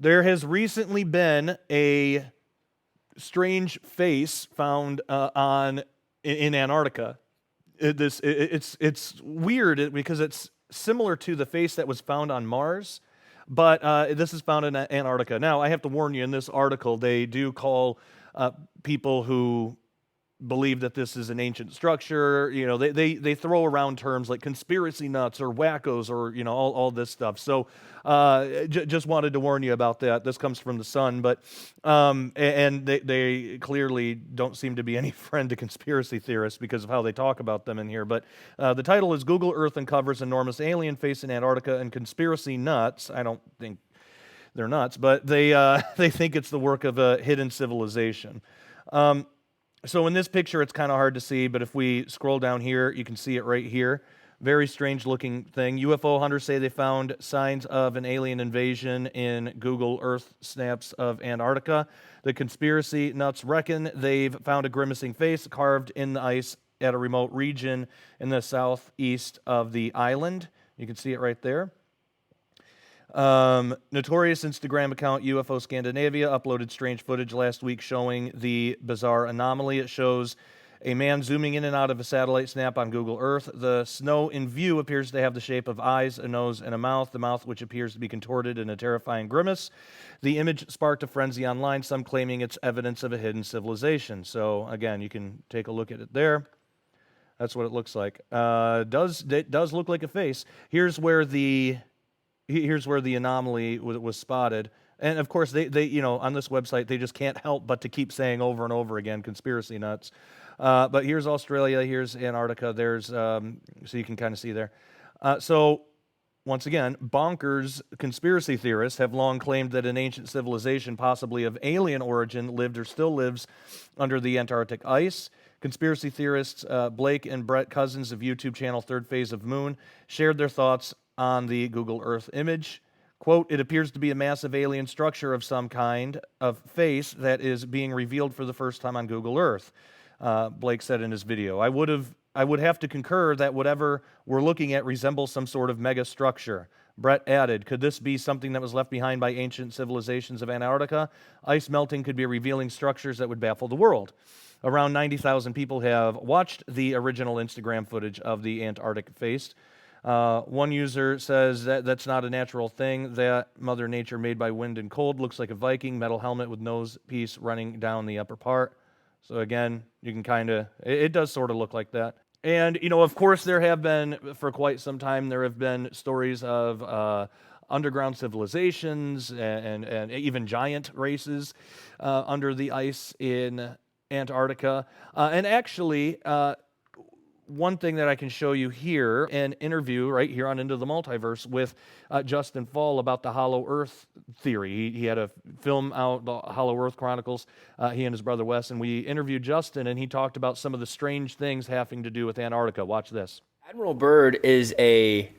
There has recently been a strange face found in Antarctica. It's weird because it's similar to the face that was found on Mars, but this is found in Antarctica. Now, I have to warn you, in this article, they do call people who believe that this is an ancient structure. You know, they throw around terms like conspiracy nuts or wackos or, you know, all this stuff. So just wanted to warn you about that. This comes from the Sun, but and they clearly don't seem to be any friend to conspiracy theorists because of how they talk about them in here. But the title is Google Earth Uncovers Enormous Alien Face in Antarctica and Conspiracy Nuts. I don't think they're nuts, but they think it's the work of a hidden civilization. So in this picture, it's kind of hard to see, but if we scroll down here, you can see it right here. Very strange looking thing. UFO hunters say they found signs of an alien invasion in Google Earth snaps of Antarctica. The conspiracy nuts reckon they've found a grimacing face carved in the ice at a remote region in the southeast of the island. You can see it right there. Notorious Instagram account UFO Scandinavia uploaded strange footage last week showing the bizarre anomaly. It shows a man zooming in and out of a satellite snap on Google Earth. The snow in view appears to have the shape of eyes, a nose, and a mouth, the mouth which appears to be contorted in a terrifying grimace. The image sparked a frenzy online, some claiming it's evidence of a hidden civilization. So again, you can take a look at it there. That's what it looks like. It does look like a face. Here's where the anomaly was spotted. And of course, they you know, on this website, they just can't help but to keep saying over and over again, conspiracy nuts. But here's Australia, here's Antarctica, there's, so you can kind of see there. So, once again, bonkers conspiracy theorists have long claimed that an ancient civilization, possibly of alien origin, lived or still lives under the Antarctic ice. Conspiracy theorists Blake and Brett Cousins of YouTube channel Third Phase of Moon shared their thoughts on the Google Earth image. Quote, it appears to be a massive alien structure of some kind of face that is being revealed for the first time on Google Earth, Blake said in his video. I would have to concur that whatever we're looking at resembles some sort of mega structure. Brett added, could this be something that was left behind by ancient civilizations of Antarctica? Ice melting could be revealing structures that would baffle the world. Around 90,000 people have watched the original Instagram footage of the Antarctic face. One user says that that's not a natural thing, that Mother Nature made by wind and cold looks like a Viking metal helmet with nose piece running down the upper part. So again, you can kind of, it does sort of look like that. And, you know, of course, there have been, for quite some time, there have been stories of underground civilizations and even giant races under the ice in Antarctica. And actually, one thing that I can show you here, an interview right here on Into the Multiverse with Justin Fall about the Hollow Earth theory. He had a film out, the Hollow Earth Chronicles, he and his brother Wes, and we interviewed Justin, and he talked about some of the strange things having to do with Antarctica. Watch this. Admiral Byrd is a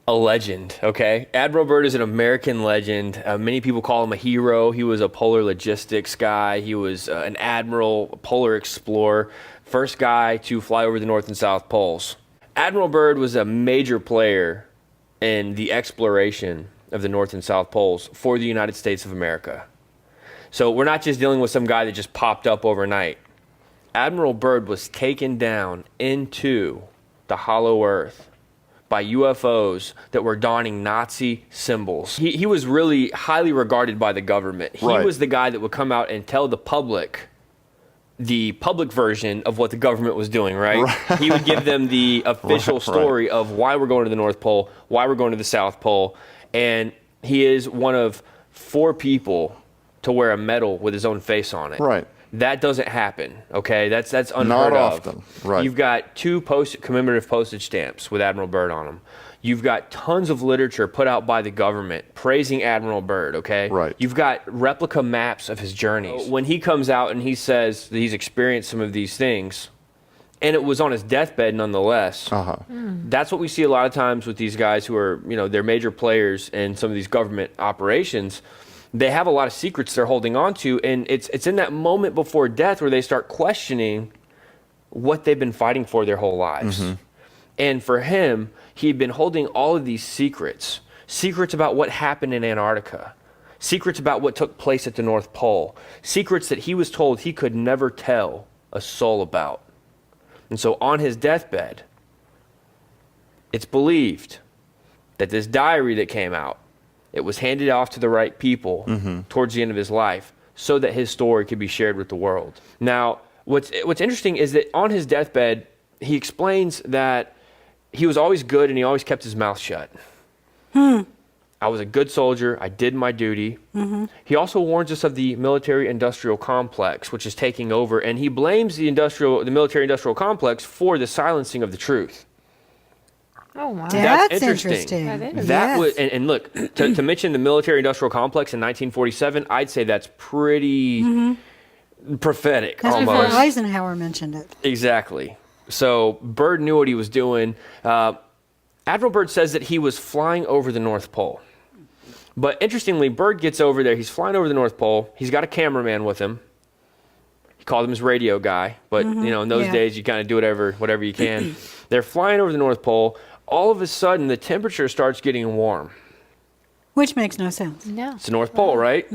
legend, okay? Admiral Byrd is an American legend. Many people call him a hero. He was a polar logistics guy. He was an admiral, a polar explorer. First guy to fly over the North and South Poles. Admiral Byrd was a major player in the exploration of the North and South Poles for the United States of America. So we're not just dealing with some guy that just popped up overnight. Admiral Byrd was taken down into the hollow earth by UFOs that were donning Nazi symbols. He was really highly regarded by the government. He was the guy that would come out and tell the public version of what the government was doing, right? He would give them the official story of why we're going to the North Pole, why we're going to the South Pole, and he is one of 4 people to wear a medal with his own face on it. Right. That doesn't happen, okay? That's unheard Not of. often, right. You've got 2 commemorative postage stamps with Admiral Byrd on them. You've got tons of literature put out by the government praising Admiral Byrd, okay? Right. You've got replica maps of his journeys. When he comes out and he says that he's experienced some of these things, and it was on his deathbed nonetheless, that's what we see a lot of times with these guys who are, you know, they're major players in some of these government operations. They have a lot of secrets they're holding on to, and it's in that moment before death where they start questioning what they've been fighting for their whole lives. And for him, he'd been holding all of these secrets about what happened in Antarctica, secrets about what took place at the North Pole, secrets that he was told he could never tell a soul about. And so on his deathbed, it's believed that this diary that came out, it was handed off to the right people towards the end of his life so that his story could be shared with the world. Now, what's interesting is that on his deathbed, he explains that he was always good and he always kept his mouth shut. I was a good soldier. I did my duty. He also warns us of the military-industrial complex, which is taking over, and he blames the military-industrial complex for the silencing of the truth. Oh, wow. That's interesting. That is. That Yes. was, and look, to mention the military-industrial complex in 1947, I'd say that's pretty prophetic. That's before Almost. Eisenhower mentioned it. Exactly. So Byrd knew what he was doing. Admiral Byrd says that he was flying over the North Pole. But interestingly, Byrd gets over there. He's flying over the North Pole. He's got a cameraman with him. He called him his radio guy. But, you know, in those days, you kind of do whatever you can. They're flying over the North Pole. All of a sudden, the temperature starts getting warm. Which makes no sense. No. It's the North Pole, right?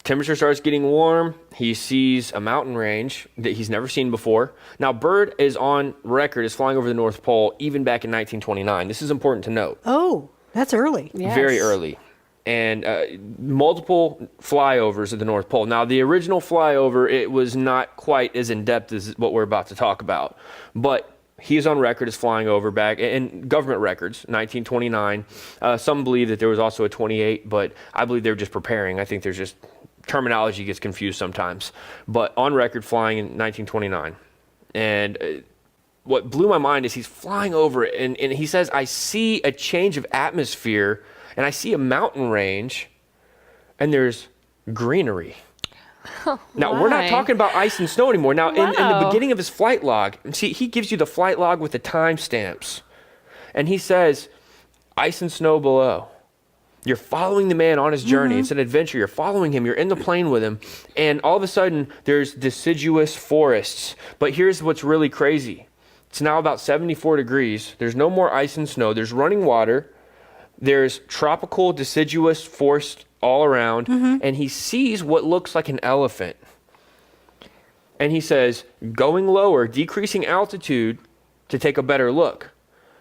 Temperature starts getting warm. He sees a mountain range that he's never seen before. Now, Byrd is on record as flying over the North Pole even back in 1929. This is important to note. Oh, that's early. Yes. Very early. And multiple flyovers of the North Pole. Now, the original flyover, it was not quite as in-depth as what we're about to talk about. But he's on record as flying over back in government records, 1929. Some believe that there was also a 28, but I believe they were just preparing. I think there's just terminology gets confused sometimes. But on record flying in 1929. And what blew my mind is he's flying over it, and he says, I see a change of atmosphere, and I see a mountain range, and there's greenery. Now, we're not Why? talking about ice and snow anymore. Now, in the Wow. beginning of his flight log, see, he gives you the flight log with the timestamps. And he says, ice and snow below. You're following the man on his journey. It's an adventure. You're following him. You're in the plane with him. And all of a sudden, there's deciduous forests. But here's what's really crazy. It's now about 74 degrees. There's no more ice and snow. There's running water. There's tropical deciduous forest all around. And he sees what looks like an elephant. And he says, going lower, decreasing altitude to take a better look.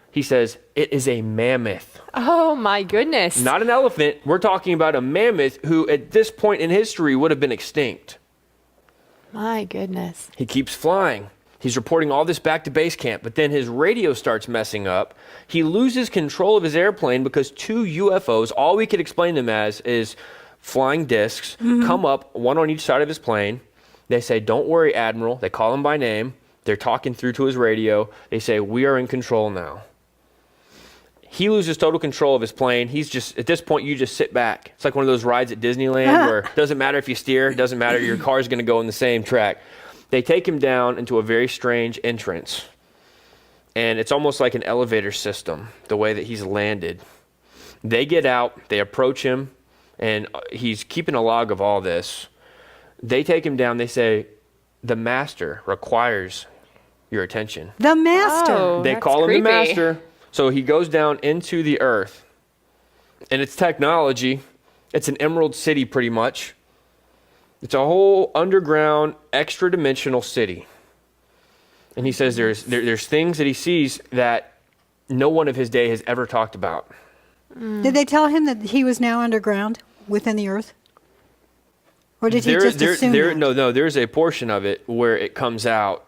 He says, it is a mammoth. Oh, my goodness. Not an elephant. We're talking about a mammoth who at this point in history would have been extinct. My goodness. He keeps flying. He's reporting all this back to base camp, but then his radio starts messing up. He loses control of his airplane because two UFOs, all we could explain them as is flying discs, come up, one on each side of his plane. They say, don't worry, Admiral. They call him by name. They're talking through to his radio. They say, we are in control now. He loses total control of his plane. He's just, at this point, you just sit back. It's like one of those rides at Disneyland where it doesn't matter if you steer, it doesn't matter, your car's going to go in the same track. They take him down into a very strange entrance. And it's almost like an elevator system, the way that he's landed. They get out, they approach him, and he's keeping a log of all this. They take him down, they say, the master requires your attention. The master. Oh. They That's call him creepy. the master. So he goes down into the earth. And it's technology. It's an emerald city pretty much. It's a whole underground, extra-dimensional city. And he says there's things that he sees that no one of his day has ever talked about. Did they tell him that he was now underground within the earth? Or did he just assume that? No, there's a portion of it where it comes out.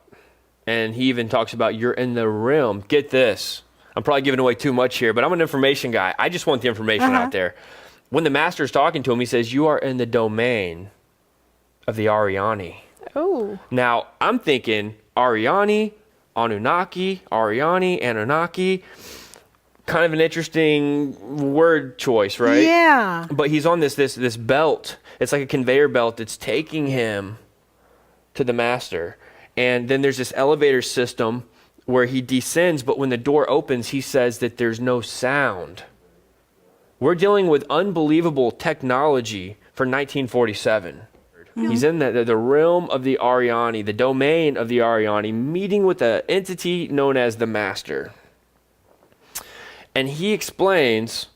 And he even talks about you're in the realm. Get this. I'm probably giving away too much here, but I'm an information guy. I just want the information out there. When the master's talking to him, he says, you are in the domain of the Ariani. Oh. Now, I'm thinking Ariani, Anunnaki, Ariani, Anunnaki. Kind of an interesting word choice, right? Yeah. But he's on this belt. It's like a conveyor belt that's taking him to the master. And then there's this elevator system where he descends, but when the door opens, he says that there's no sound. We're dealing with unbelievable technology for 1947. He's in the realm of the Ariani, the domain of the Ariani, meeting with an entity known as the Master. And he explains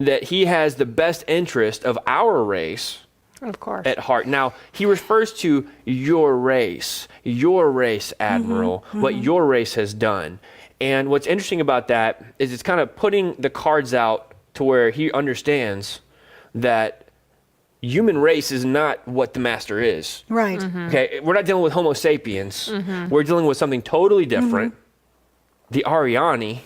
that he has the best interest of our race Of course. at heart. Now, he refers to your race, Admiral, what your race has done. And what's interesting about that is it's kind of putting the cards out to where he understands that human race is not what the master is. Right. Okay, we're not dealing with Homo sapiens. We're dealing with something totally different. The Ariani,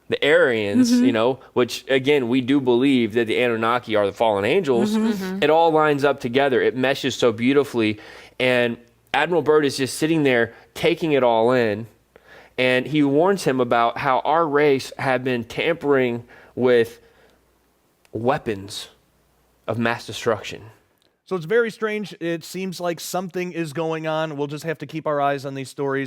the Aryans, you know, which again, we do believe that the Anunnaki are the fallen angels. It all lines up together. It meshes so beautifully. And Admiral Byrd is just sitting there taking it all in. And he warns him about how our race had been tampering with weapons of mass destruction. So it's very strange. It seems like something is going on. We'll just have to keep our eyes on these stories.